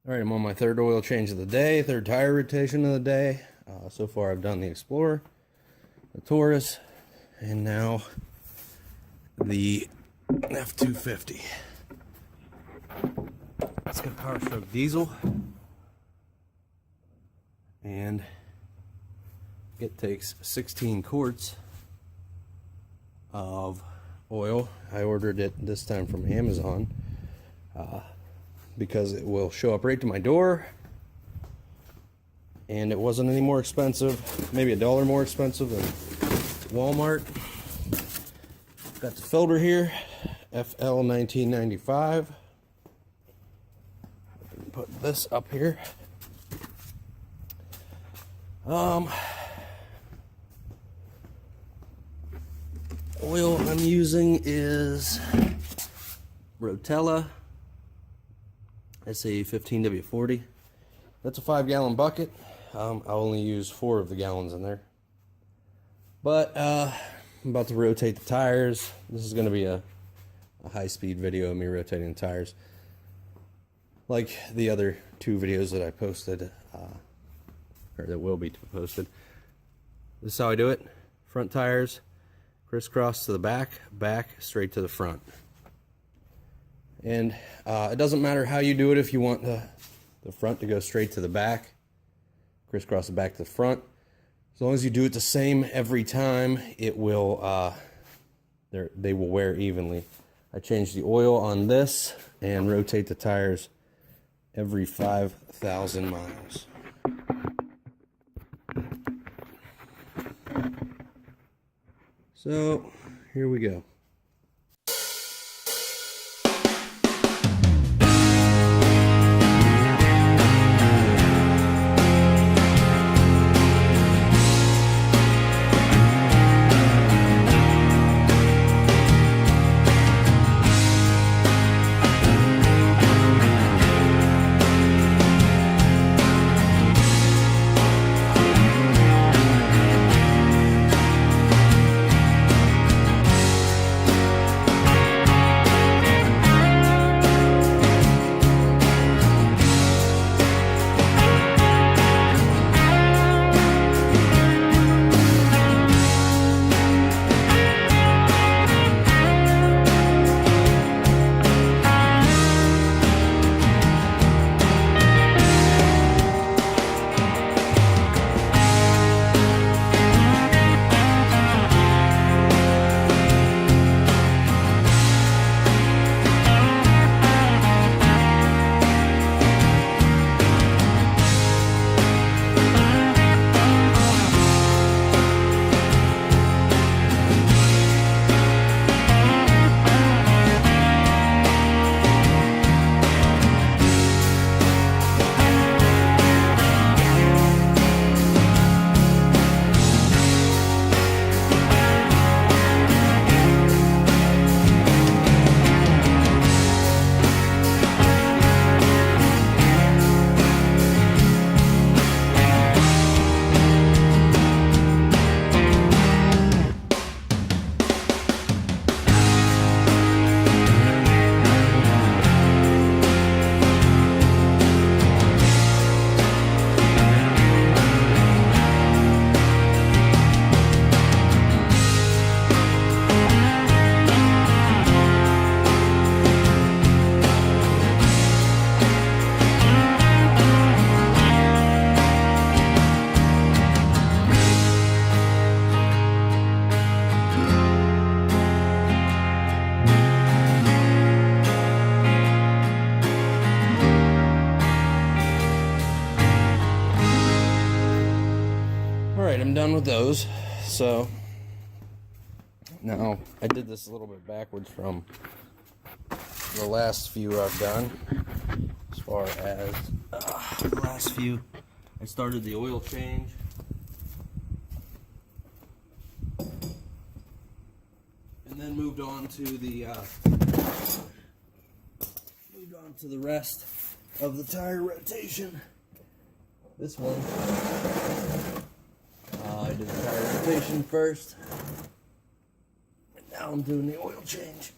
All right, I'm on my third oil change of the day, third tire rotation of the day. So far I've done the Explorer, the Taurus, and now the F250. It's got Power Stroke diesel, and it takes 16 quarts of oil. I ordered it this time from Amazon because it will show up right to my door, and it wasn't any more expensive, maybe $1 more expensive than Walmart. Got the filter here, FL 1995. Put this up here. Oil I'm using is Rotella SA15W40. That's a 5-gallon bucket. I only use 4 of the gallons in there. But I'm about to rotate the tires. This is going to be a high-speed video of me rotating the tires, like the other 2 videos that I posted, or that will be posted. This is how I do it. Front tires, crisscross to the back, back straight to the front. And it doesn't matter how you do it. If you want the front to go straight to the back, crisscross the back to the front, as long as you do it the same every time, it will they will wear evenly. I change the oil on this and rotate the tires every 5,000 miles. So here we go. I'm done with those. So now I did this a little bit backwards from the last few I've done. As far as the last few, I started the oil change, and then moved on to the rest of the tire rotation. This one, I did the tire rotation first, and now I'm doing the oil change.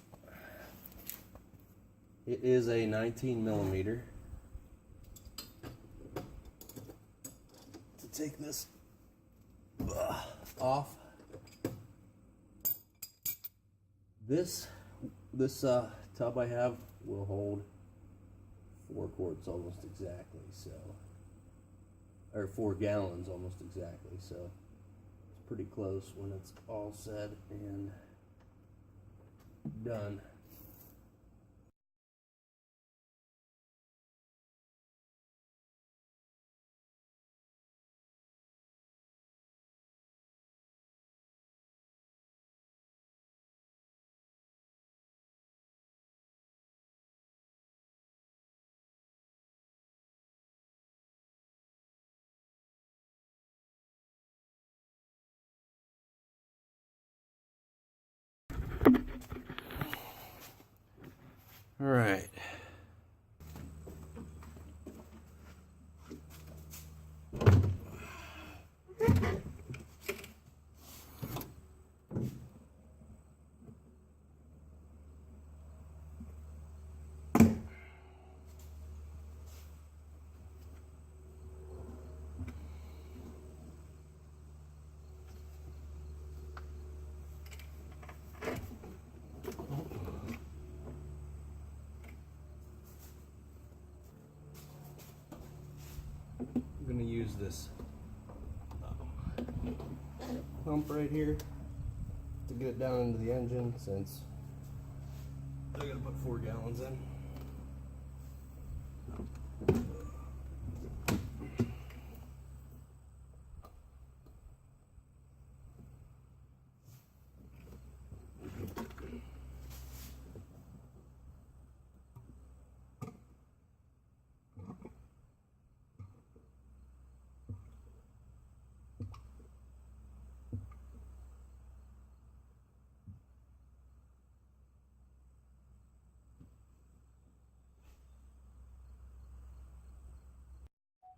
It is a 19 millimeter. take this off. This tub I have will hold 4 quarts almost exactly, so, or 4 gallons almost exactly, so it's pretty close when it's all said and done. All right. I'm going to use this pump right here to get it down into the engine, since I'm going to put 4 gallons in.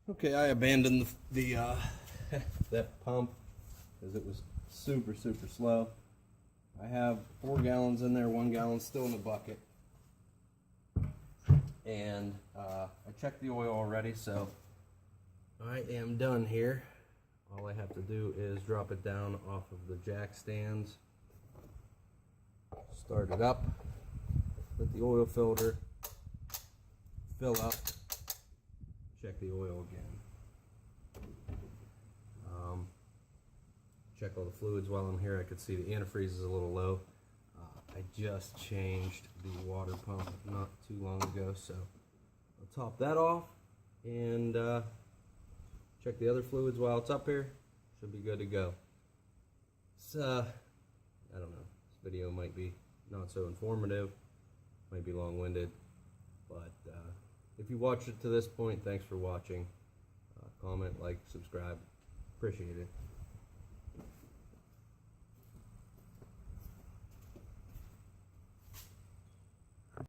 Okay, I abandoned the that pump because it was super slow. I have 4 gallons in there, 1 gallon still in the bucket, and I checked the oil already, so I am done here. All I have to do is drop it down off of the jack stands, start it up, let the oil filter fill up, check the oil again. Check all the fluids while I'm here. I could see the antifreeze is a little low. I just changed the water pump not too long ago, so I'll top that off and check the other fluids while it's up here. Should be good to go. It's, I don't know, this video might be not so informative, might be long-winded, but if you watched it to this point, thanks for watching. Comment, like, subscribe. Appreciate it.